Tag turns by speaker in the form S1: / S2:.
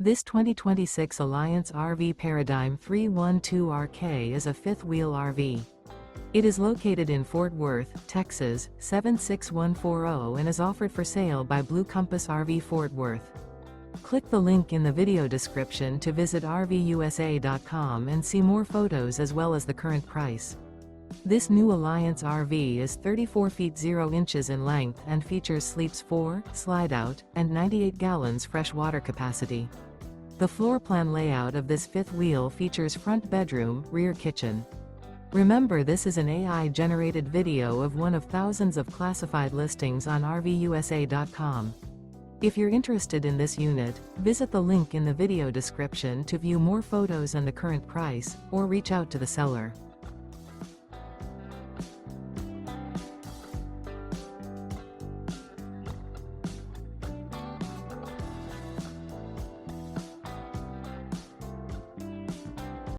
S1: This 2026 Alliance RV Paradigm 312RK is a fifth-wheel RV. It is located in Fort Worth, Texas, 76140 and is offered for sale by Blue Compass RV Fort Worth. Click the link in the video description to visit RVUSA.com and see more photos as well as the current price. This new Alliance RV is 34 feet 0 inches in length and features sleeps 4, slide-out, and 98 gallons fresh water capacity. The floor plan layout of this fifth wheel features front bedroom, rear kitchen. Remember, this is an AI-generated video of one of thousands of classified listings on RVUSA.com. If you're interested in this unit, visit the link in the video description to view more photos and the current price, or reach out to the seller.